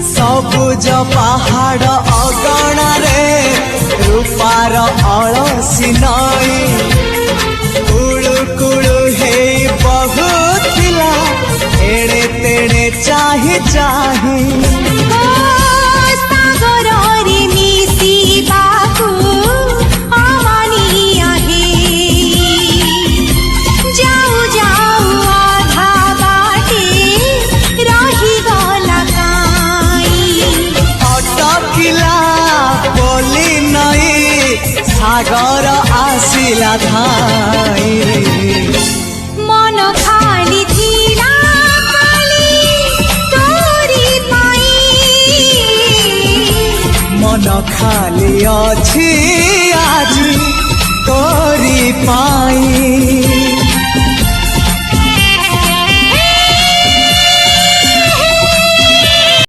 सबुज पहाड़ अगणारे रूपार अलसी नई कुळु कुळु हे बहुथिला एड़े तेड़े चाही चाही सागर आसिला धाई मन खाली थिला खाली तोरी पाई मन खाली अछि आज तोरी पाई।